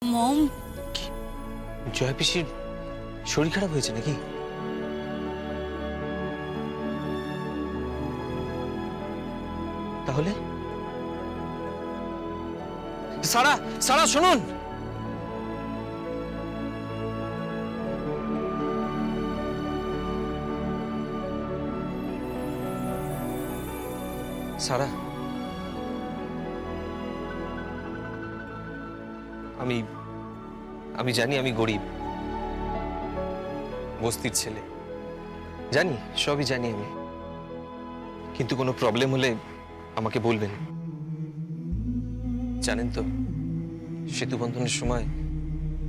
মম, জয়া পিসির শরীর খারাপ হয়েছে নাকি? তাহলে সারা সারা শুনুন, সারা আমি আমি জানি আমি গরিব, বস্তির ছেলে, জানি, সবই জানি আমি, কিন্তু কোনো প্রবলেম হলে আমাকে বলবেন। জানেন তো, সেতু বন্ধনের সময়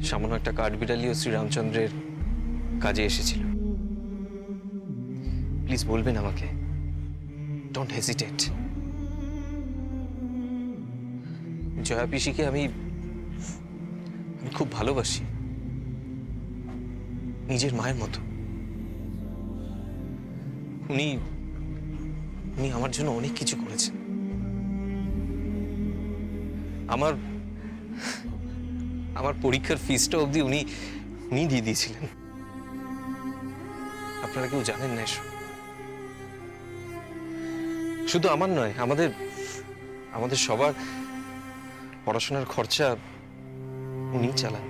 সামান্য একটা কাঠবিড়ালিও শ্রীরামচন্দ্রের কাজে এসেছিল। প্লিজ বলবেন আমাকে, ডোন্ট হেজিটেট। জয়া পিসিকে আমি খুব ভালোবাসি, নিজের মায়ের মতো। উনি উনি আমার জন্য অনেক কিছু করেছেন। আমার আমার পরীক্ষার ফিসটা অবধি উনি দিয়ে দিয়েছিলেন। আপনারা কেউ জানেন না এসব। শুধু আমার নয়, আমাদের সবার পড়াশোনার খরচা উনি চালান।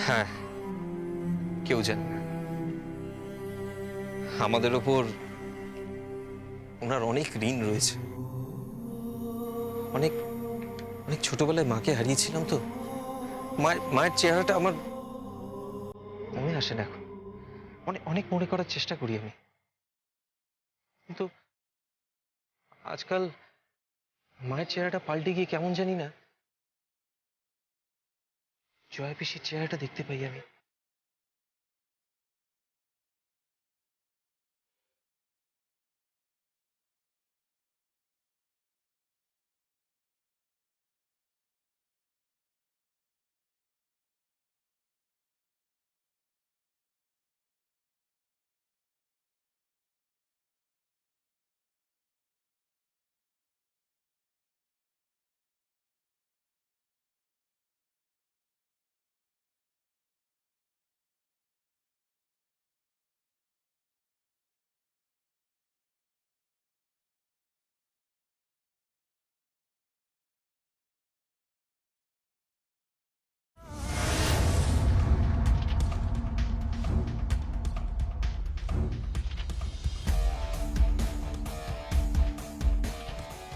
হ্যাঁ, কেউ জানে না আমাদের ওপর ওনার অনেক ঋণ রয়েছে। অনেক অনেক ছোটবেলায় মাকে হারিয়েছিলাম তো, মায়ের চেহারাটা আমার মনে আসে না এখন। অনেক মনে করার চেষ্টা করি আমি, কিন্তু আজকাল মায়ের চেহারাটা পাল্টে গিয়ে কেমন জানি না জয়া পিসির চেহারাটা দেখতে পাই আমি।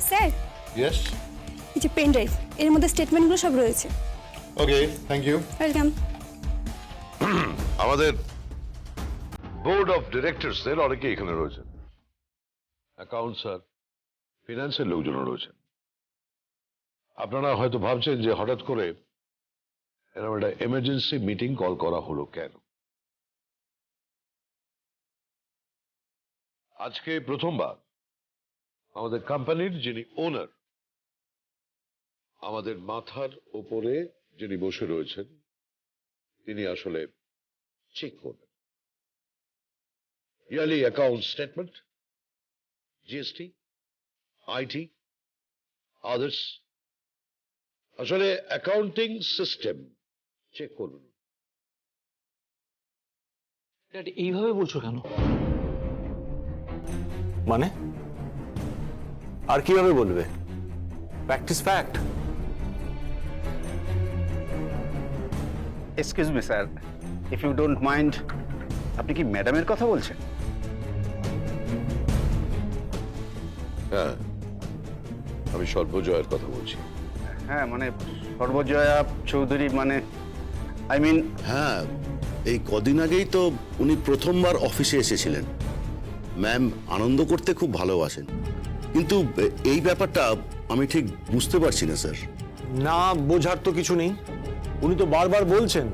Sir, Yes. এই যে পেন ড্রাইভ, এর মধ্যে স্টেটমেন্টগুলো সব রয়েছে। Okay, thank you. ওয়েলকাম। আমাদের বোর্ড অফ ডিরেক্টরসদের অনেকে এখানে রয়েছেন, অ্যাকাউন্টস আর ফিনান্সের লোকজন রয়েছেন। আপনারা হয়তো ভাবছেন যে হঠাৎ করে এরকম একটা এমার্জেন্সি মিটিং কল করা হলো কেন। আজকে প্রথমবার আমাদের কোম্পানির যিনি ওনার, আমাদের মাথার ওপরে যিনি বসে রয়েছেন, তিনি আসলে চেক করবেন yearly account statement, GST, IT, others, আসলে অ্যাকাউন্টিং সিস্টেম চেক করবেন। ড্যাড, এইভাবে বলছো কেন? মানে আর কিভাবে বলবে? Practice fact. Excuse me sir, if you don't mind, আপনি কি ম্যাডামের কথা বলছেন? হ্যাঁ, আমি সর্বজয়ের কথা বলছি। হ্যাঁ, মানে সর্বজয়া চৌধুরী, মানে আই মিন। হ্যাঁ, এই কদিন আগেই তো উনি প্রথমবার অফিসে এসেছিলেন। ম্যাম আনন্দ করতে খুব ভালোবাসেন, কিন্তু এই ব্যাপারটা আমি ঠিক বুঝতে পারছি না স্যার। না বোঝার তো কিছু নেই, উনি তো বারবার বলছেন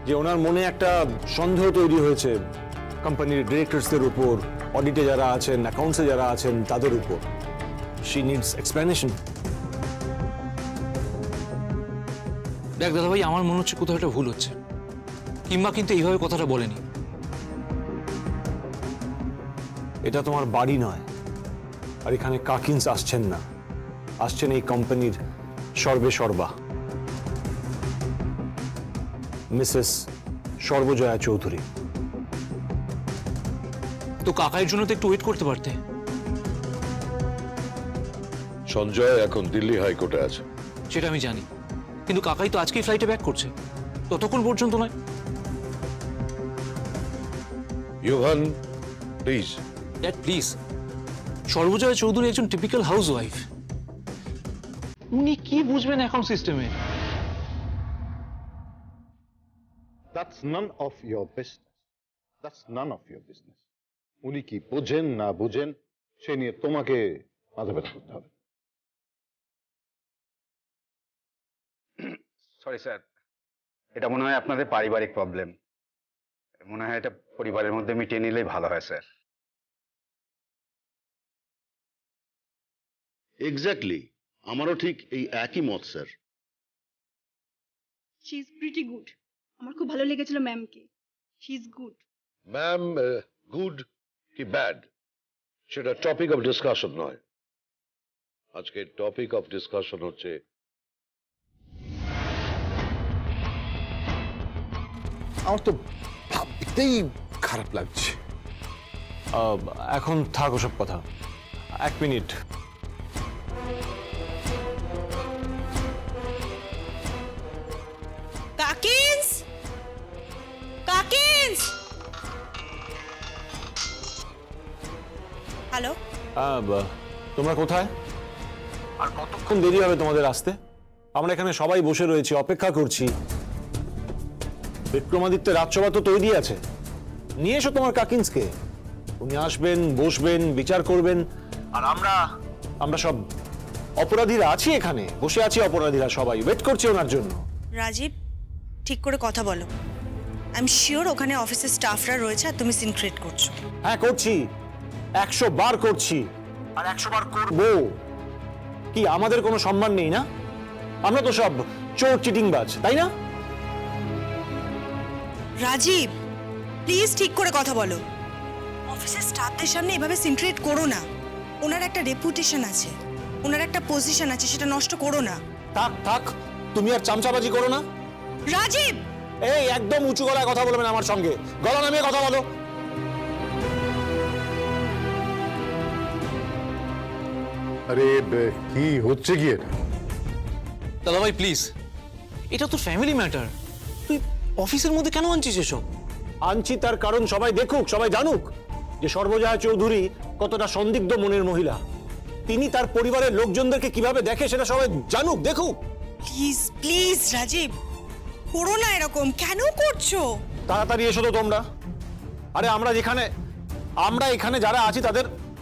যে ওনার মনে একটা সন্দেহ তৈরি হয়েছে কোম্পানির ডিরেক্টরসদের উপর, অডিটে যারা আছেন, অ্যাকাউন্টসে যারা আছেন তাদের উপর। She needs explanation. দেখ দাদা ভাই, আমার মনে হচ্ছে কোথাও একটা ভুল হচ্ছে। কিংবা কিন্তু এইভাবে কথাটা বলেনি। এটা তোমার বাড়ি নয়, আর এখানে কাকিন্স আসছেন না, আসছেন এই কোম্পানির সর্বে সর্বা। মিসেস সর্বজয়া চৌধুরী। তো কাকাইয়ের জন্য তো একটু ওয়েট করতে পারতে। সঞ্জয় এখন দিল্লি হাইকোর্টে আছে। সেটা আমি জানি, কিন্তু কাকাই তো আজকেই ফ্লাইটে ব্যাক করছে, ততক্ষণ পর্যন্ত নয়। Yuvan, please. Dad please, Sarbajaya Chowdhury একজন টিপিক্যাল হাউস ওয়াইফ, উনি কি বুঝবেন অ্যাকাউন্ট সিস্টেমে? That's none of your business. That's none of your business. উনি কি বোঝেন না বুঝেন সে নিয়ে তোমাকে মাথা ব্যথা করতে হবে। সরি স্যার, এটা মনে হয় আপনাদের পারিবারিক প্রবলেম। মনে হয় এটা পরিবারের মধ্যে মিটিয়ে নিলেই ভালো হয় স্যার। এক্স্যাক্টলি, আমারও ঠিক এই একই মত sir. She is pretty good. আমার খুব ভালো লেগেছিল ম্যামকে। She is good. Ma'am good কি ব্যাড সেটা টপিক অফ ডিসকাশন নয়। আজকে টপিক অফ ডিসকাশন হচ্ছে আমার তো ভাবতেই খারাপ লাগছে। এখন থাক ওসব কথা, 1 মিনিট। কাকিন্স, কাকিন্স। হ্যালো, তোমরা কোথায়? আর কতক্ষণ দেরি হবে তোমাদের আসতে? আমরা এখানে সবাই বসে রয়েছি, অপেক্ষা করছি। বিক্রমাদিত্য রাজসভা তো তৈরি আছে, নিয়ে এসো তোমার কাকিন্সকে। উনি আসবেন, বসবেন, বিচার করবেন, আর আমরা সব অপরাধীরা আছি এখানে, বসে আছি অপরাধীরা, সবাই ওয়েট করছে ওনার জন্য। রাজীব ঠিক করে কথা বলো। আই এম শিওর ওখানে অফিসের স্টাফরা রয়েছে আর তুমি সিন ক্রিয়েট করছো। হ্যাঁ করছি, 100 বার করছি, আর 100 বার করবো। কি আমাদের কোনো সম্মান নেই না? আমরা তো সব চোর চিটিংবাজ, তাই না? রাজীব প্লিজ ঠিক করে কথা বলো। অফিসের স্টাফদের সামনে এভাবে সিন ক্রিয়েট করো না। ওনার একটা রেপুটেশন আছে, ওনার একটা পজিশন আছে, সেটা নষ্ট করো না। থাক থাক, তুমি আর চামচাবাজি করো না। রাজীব, এই একদম উঁচু গলায় কথা বলবেন আমার সঙ্গে, গলা নামিয়ে কথা বলো। আরে কি হচ্ছে কি এটা? দাদাভাই প্লিজ, এটা তো ফ্যামিলি ম্যাটার, তুই অফিসের মধ্যে কেন আনছিস এসব? আনছি তার কারণ সবাই দেখুক, সবাই জানুক যে সর্বজয়া চৌধুরী কতটা সন্দিগ্ধ মনের মহিলা। তিনি তার পরিবারের লোকজনদেরকে কিভাবে দেখে সেটা সবাই জানুক, দেখুক। প্লিজ প্লিজ রাজীব, করো না এরকম। কেন করছো? তাড়াতাড়ি এসো তো তোমরা। আরে আমরা এখানে যারা আছি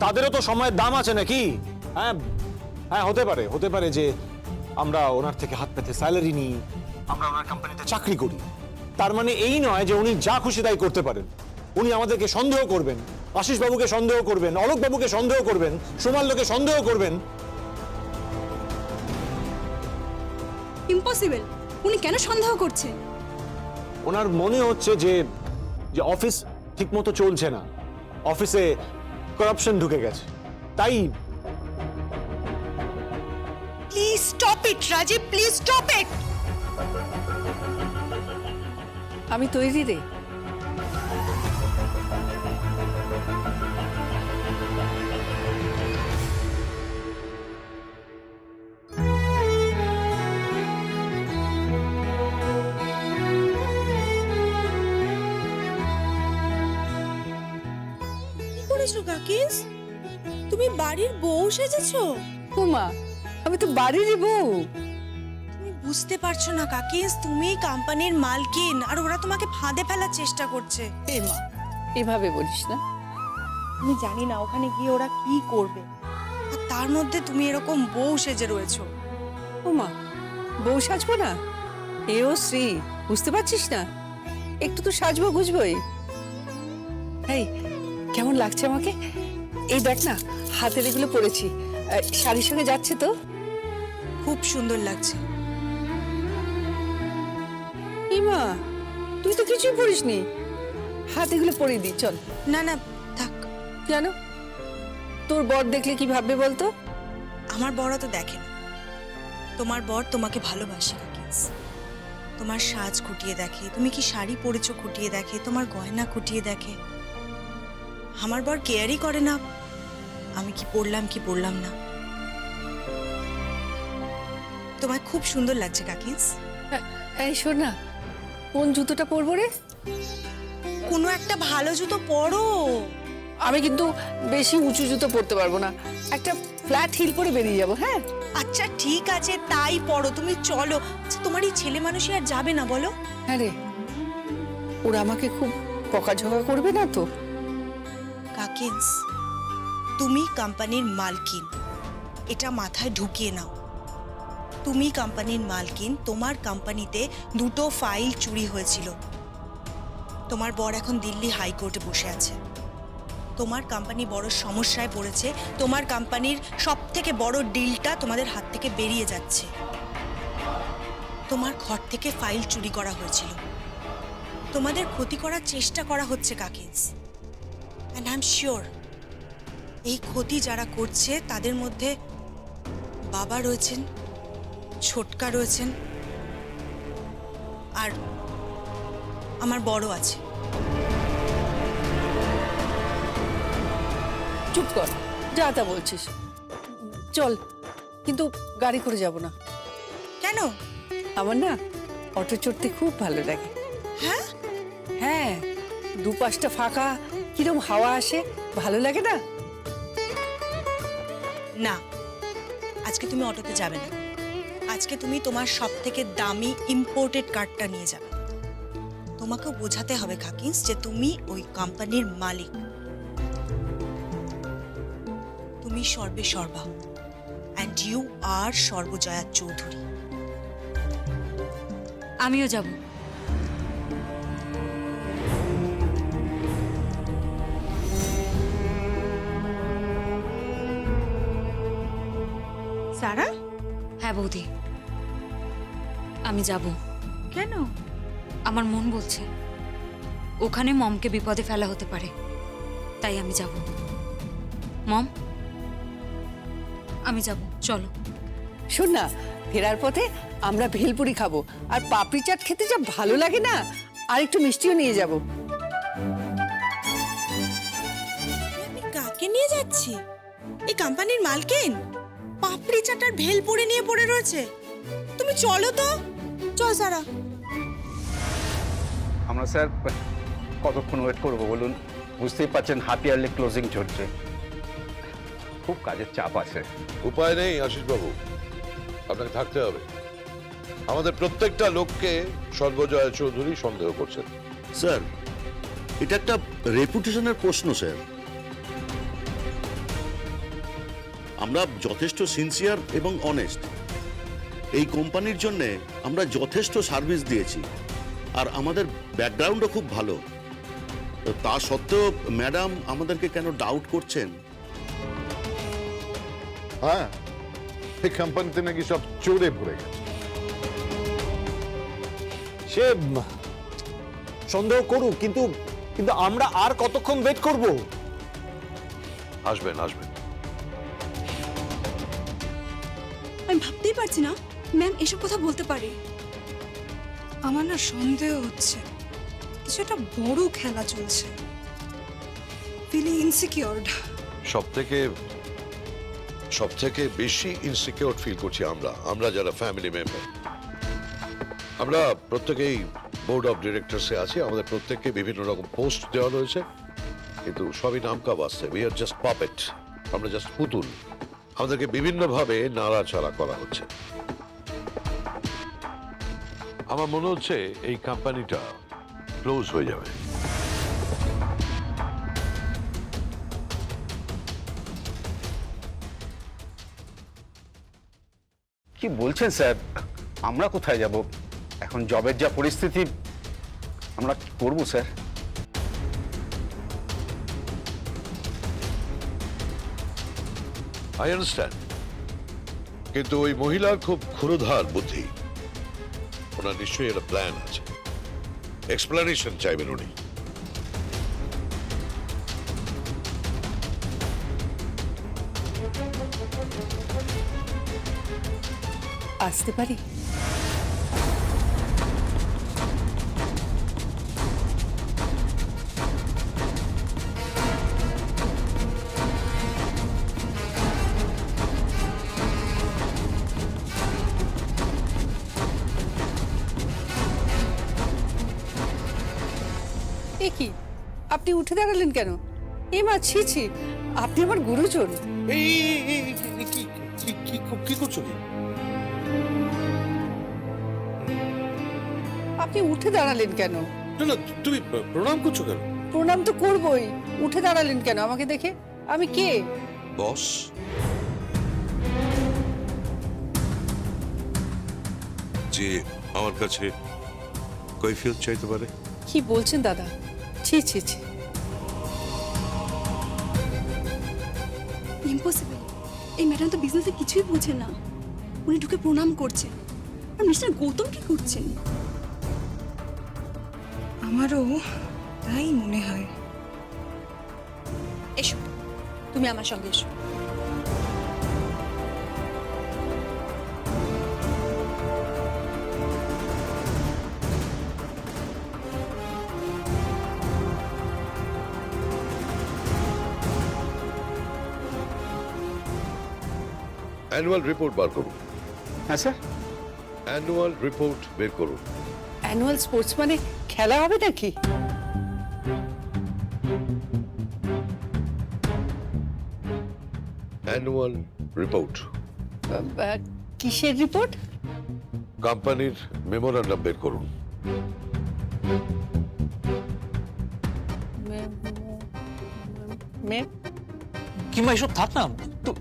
তাদেরও তো সময়ের দাম আছে নাকি? হ্যাঁ হ্যাঁ, হতে পারে যে আমরা ওনার থেকে হাত পেতে স্যালারি নিই, আমরা ওনার কোম্পানিতে চাকরি করি। তার মানে এই নয় যে উনি যা খুশি তাই করতে পারেন। উনি আমাদেরকে সন্দেহ করবেন, আশিস বাবুকে সন্দেহ করবেন, অলোক বাবুকে সন্দেহ করবেন, সোমাল্যকে সন্দেহ করবেন। ইম্পসিবল। উনি কেন সন্দেহ করছে? ওনার মনে হচ্ছে যে অফিস ঠিকমতো চলছে না, অফিসে করাপশন ঢুকে গেছে, তাই। Please stop it Rajiv, please stop it. আমি তৈরি রে। কি করেছো কাকিস? তুমি বাড়ির বউ সেজেছো? ওমা, আমি তো বাড়িরই বউ। তুমি বুঝতে পারছো না কাকিস, তুমি কোম্পানির মালকিন আর ওরা তোমাকে ফাঁদে ফেলার চেষ্টা করছে। এ মা, এভাবে বলিস না। আমি জানি না ওখানে গিয়ে ওরা কি করবে, আর তার মধ্যে তুমি এরকম বউ সেজে রয়েছো। ওমা, বউ সাজবো না? এও শ্রী, বুঝতে পারছিস না? একটু তো সাজবো বুঝবোই। এই কেমন লাগছে আমাকে? এই দেখ না, হাতের এগুলো পরেছি, শাড়ির সঙ্গে যাচ্ছে তো? খুব সুন্দর লাগছে। ইমা, তুই তো কিছুই পরিসনি, হাত এগুলো পরিয়ে দি, চল। না না থাক। কেন? তোর বর দেখলে কি ভাববে বলতো? আমার বড় তো দেখে না, তোমার বর তোমাকে ভালোবাসে কাকিস। তোমার সাজ খুঁটিয়ে দেখে, তুমি কি শাড়ি পরেছো খুঁটিয়ে দেখে, তোমার গয়না খুঁটিয়ে দেখে। আমার বর কেয়ারই করে না আমি কি পরলাম না। তোমায় খুব সুন্দর লাগছে কাকিন্স। এই শোন না, কোন জুতোটা পরবো রে? কোনো একটা ভালো জুতো পরো। আমি কিন্তু বেশি উঁচু জুতো পরতে পারবো না, একটা ফ্ল্যাট হিল পরে বেরিয়ে যাবো। হ্যাঁ আচ্ছা ঠিক আছে, তাই পরো, তুমি চলো। আচ্ছা, তোমার এই ছেলে মানুষই আর যাবে না বলো? হ্যাঁ রে, ওরা আমাকে খুব বকাঝকা করবে না তো? কাকিন্স, তুমি কোম্পানির মালকিন, এটা মাথায় ঢুকিয়ে নাও। তুমি কোম্পানির মালকিন, তোমার কোম্পানিতে 2টো ফাইল চুরি হয়েছিল। তোমার বর এখন দিল্লি হাইকোর্টে বসে আছে। তোমার কোম্পানি বড় সমস্যায় পড়েছে, তোমার কোম্পানির সবথেকে বড় ডিলটা তোমাদের হাত থেকে বেরিয়ে যাচ্ছে। তোমার ঘর থেকে ফাইল চুরি করা হয়েছিল, তোমাদের ক্ষতি করার চেষ্টা করা হচ্ছে কাকিন্স। অ্যান্ড আই এম শিওর এই ক্ষতি যারা করছে তাদের মধ্যে বাবা রয়েছেন, ছোটকা রয়েছেন, আর আমার বড় আছে। চুপ কর, যা তা বলছিস। চল, কিন্তু গাড়ি করে যাব না। কেন? আমার না অটো চড়তে খুব ভালো লাগে। হ্যাঁ হ্যাঁ, দুপাশটা ফাঁকা, কিরম হাওয়া আসে, ভালো লাগে না? না, আজকে তুমি অটোতে যাবে না। আজকে তুমি তোমার সবথেকে দামি ইম্পোর্টেড কারটা নিয়ে যাবে। তোমাকেও বোঝাতে হবে কাকিন্স যে তুমি ওই কোম্পানির মালিক, তুমি সর্বে সর্বা, and you are Sarbajaya Chowdhury. আমিও যাব। সারা, হ্যাঁ বৌদি, আমি যাব। কেন? আমার মন বলছে ওখানে মমকে বিপদে ফেলা হতে পারে, তাই আমি যাব। মম, আমি যাব, চলো। শোন না, ফেরার পথে আমরা ভেলপুরি খাবো, আর পাপড়ি চাট খেতে যা ভালো লাগে না, আর একটু মিষ্টিও নিয়ে যাব। আমি কাকে নিয়ে যাচ্ছি? এই কোম্পানির মালকিন পাপড়ি চাটার ভেলপুরি নিয়ে পড়ে রয়েছে। তুমি চলো তো, চল সারা। আমরা স্যার কতক্ষণ ওয়েট করবো বলুন? বুঝতেই পারছেন হাফ ইয়ারলি ক্লোজিং চলছে, খুব কাজের চাপ আছে। উপায় নেই আশিসবাবু, আপনাকে থাকতে হবে। আমাদের প্রত্যেকটা লোককে সর্বজয়া চৌধুরী সন্দেহ করছেন। স্যার, এটা একটা রেপুটেশনের প্রশ্ন স্যার। আমরা যথেষ্ট সিনসিয়ার এবং অনেস্ট। এই কোম্পানির জন্য আমরা যথেষ্ট সার্ভিস দিয়েছি, আর আমাদের ব্যাকগ্রাউন্ডও খুব ভালো। তো তা সত্ত্বেও ম্যাডাম আমাদেরকে কেন ডাউট করছেন? হ্যাঁ, এই কোম্পানিতে নাকি সব চোরে ভরে গেছে। সে সন্দেহ করুক, কিন্তু কিন্তু আমরা আর কতক্ষণ ওয়েট করব? আসবেন আসবেন। আমি ভাবতেই পারছি না ম্যাম এসব কথা বলতে পারে। আমার না সন্দেহ হচ্ছে কিছু একটা বড় খেলা চলছে। ফিলিং ইনসিকিউরড। সব থেকে বেশি ইনসিকিউর ফিল করছি আমরা যারা ফ্যামিলি মেম্বার। আমরা প্রত্যেকেই বোর্ড অফ ডিরেক্টরসে আছি, আমাদের প্রত্যেককে বিভিন্ন রকম পোস্ট দেওয়া রয়েছে, কিন্তু সবই নামকা বাস্তবে। উই আর জাস্ট পাপেট, আমরা জাস্ট পুতুল। আমাদেরকে বিভিন্নভাবে নাড়াচাড়া করা হচ্ছে। আমার মনে হচ্ছে এই কোম্পানিটা ক্লোজ হয়ে যাবে। কি বলছেন স্যার? আমরা কোথায় যাব? এখন জবের যা পরিস্থিতি, আমরা কি করবো স্যার? আই আন্ডারস্ট্যান্ড, কিন্তু ওই মহিলার খুব ক্ষুরধার বুদ্ধি। ওনার নিশ্চয়ই একটা প্ল্যান আছে, এক্সপ্লেনেশন চাইবেন উনি। আসতে পারি? এ কি, আপনি উঠে দাঁড়ালেন কেন? এ মা, ছি ছি, আপনি আমার গুরুজন। এই কি করছো কি? আপনি উঠে দাঁড়ালেন কেন? না না, তুমি প্রণাম করছো কেন? প্রণাম তো করবই, উঠে দাঁড়ালেন কেন আমাকে দেখে? আমি কে? বস। যে আমার কাছে কৈফিয়ত চাইতে পারে। কি বলছেন দাদা? ছি ছি ছি। ইম্পসিবল। এই ম্যাডাম তো বিজনেসে কিছুই বোঝে না। উনি ঢুকে প্রণাম করছেন, আর মিস্টার গৌতম কি করছেন? আমারও তাই মনে হয়। এসো, তুমি আমার সঙ্গে এসো। অ্যানুয়াল রিপোর্ট বার করুন। হ্যাঁ স্যার। অ্যানুয়াল রিপোর্ট বের করুন। অ্যানুয়াল স্পোর্টস মানে খেলা হবে নাকি? Annual report. কিসের রিপোর্ট? কোম্পানির মেমোরান্ডাম বের করুন। কিংবা এসব থাক না,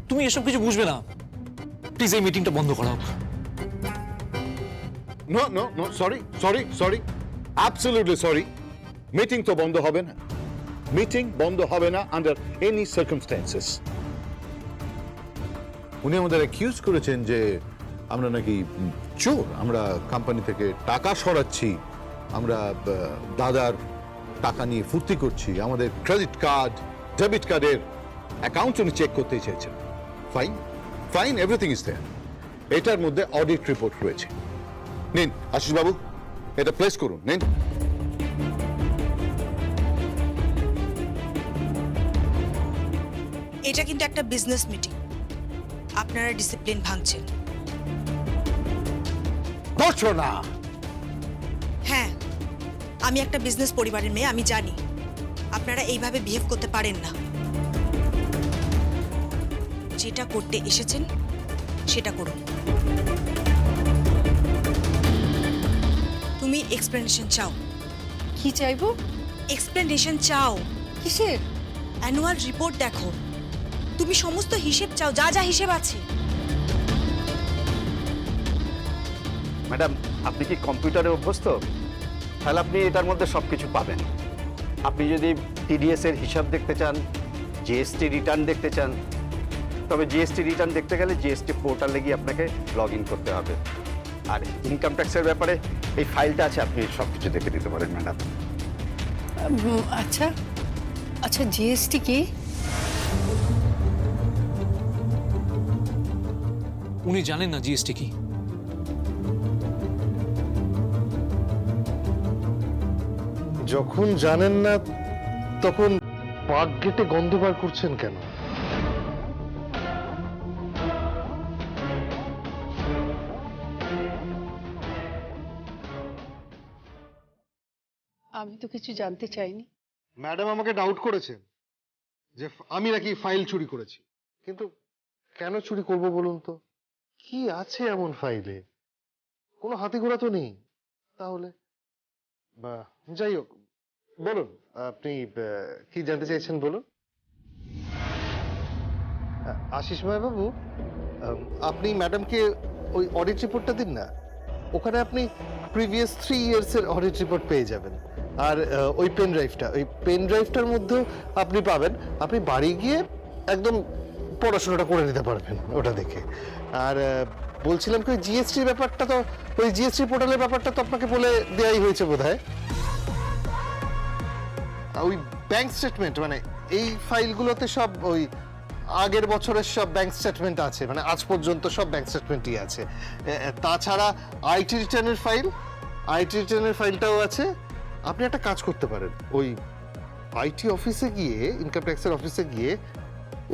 তুমি এসব কিছু বুঝবে না। প্লিজ এই মিটিংটা বন্ধ করা হোক। No no no, sorry, absolutely sorry. Meeting তো বন্ধ হবে না। মিটিং বন্ধ হবে না আন্ডার এনি সার্কামস্ট্যান্সেস। উনি আমাদের অ্যাকিউজ করেছেন যে আমরা নাকি চোর, আমরা কোম্পানি থেকে টাকা সরাচ্ছি, আমরা দাদার টাকা নিয়ে ফুর্তি করছি, আমাদের ক্রেডিট কার্ড, ডেবিট কার্ডের অ্যাকাউন্ট উনি চেক করতে চেয়েছেন। Fine fine, everything is there. এটার মধ্যে অডিট রিপোর্ট রয়েছে। নিন আশিস বাবু, এটা প্লেস করুন, নিন। এটা কিন্তু একটা বিজনেস মিটিং, আপনারা ডিসিপ্লিন ভাঙছেন। করছো না? হ্যাঁ, আমি একটা বিজনেস পরিবারের মেয়ে, আমি জানি আপনারা এইভাবে বিহেভ করতে পারেন না। যেটা করতে এসেছেন সেটা করুন। তুমি এক্সপ্লেনেশন চাও? কি চাইবো? এক্সপ্লেনেশন চাও? কিসের? অ্যানুয়াল রিপোর্ট দেখো। তুমি সমস্ত হিসেব চাও, যা যা হিসেব আছে। ম্যাডাম, আপনি কি কম্পিউটারে অভ্যস্ত? তাহলে আপনি এটার মধ্যে সব কিছু পাবেন। আপনি যদি টিডিএস এর হিসাব দেখতে চান, জিএসটি রিটার্ন দেখতে চান, তবে জিএসটি রিটার্ন দেখতে গেলে জিএসটি পোর্টালে গিয়ে আপনাকে লগ ইন করতে হবে। আর ইনকাম ট্যাক্সের ব্যাপারে এই ফাইলটা আছে, আপনি সব কিছু দেখে দিতে পারেন ম্যাডাম। আচ্ছা আচ্ছা, জিএসটি কি? উনি জানেন না জিএসটি কি। যখন জানেন না তখন পাক গেটে গন্ধ বার করছেন কেন? আমি তো কিছু জানতে চাইনি। ম্যাডাম আমাকে ডাউট করেছেন যে আমি নাকি ফাইল চুরি করেছি, কিন্তু কেন চুরি করব বলুন তো? কি আছে এমন ফাইলে? কোনো হাতিঘোড়া তো নেই। তাহলে বা যাই হোক, বলুন আপনি কি জানতে চাইছেন বলুন। আশিস ভাই বাবু, আপনি ম্যাডামকে ওই অডিট রিপোর্টটা দিন না। ওখানে আপনি প্রিভিয়াস 3 ইয়ার্স এর অডিট রিপোর্ট পেয়ে যাবেন। আর ওই পেন ড্রাইভটার মধ্যেও আপনি পাবেন। আপনি বাড়ি গিয়ে একদম পড়াশোনাটা করে নিতে পারবেন ওটা দেখে। আর বলছিলাম কি, জিএসটির ব্যাপারটা তো, ওই জিএসটি পোর্টালের ব্যাপারটা তো আপনাকে বলে দেওয়াই হয়েছে বোধহয়। ওই ব্যাংক স্টেটমেন্ট, মানে এই ফাইলগুলোতে সব ওই আগের বছরের সব ব্যাংক স্টেটমেন্ট আছে, মানে আজ পর্যন্ত সব ব্যাংক স্টেটমেন্টই আছে। তাছাড়া আইটি রিটার্নের ফাইলটাও আছে। আপনি একটা কাজ করতে পারেন, ওই আইটি অফিসে গিয়ে, ইনকাম ট্যাক্সের অফিসে গিয়ে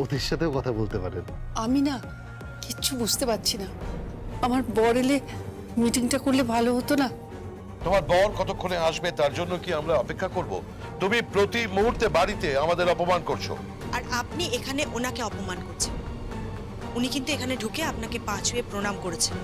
ওদের সাথেও কথা বলতে পারেন। আমি না কিচ্ছু বুঝতে পারছি না। আমার বর এলে মিটিংটা করলে ভালো হতো না? তোমার বর কতক্ষণে আসবে তার জন্য কি আমরা অপেক্ষা করব? তুমি প্রতি মুহূর্তে বাড়িতে আমাদের অপমান করছো। আর আপনি এখানে ওনাকে অপমান করছেন। উনি কিন্তু এখানে ঢুকে আপনাকে পা ছুঁয়ে প্রণাম করেছেন।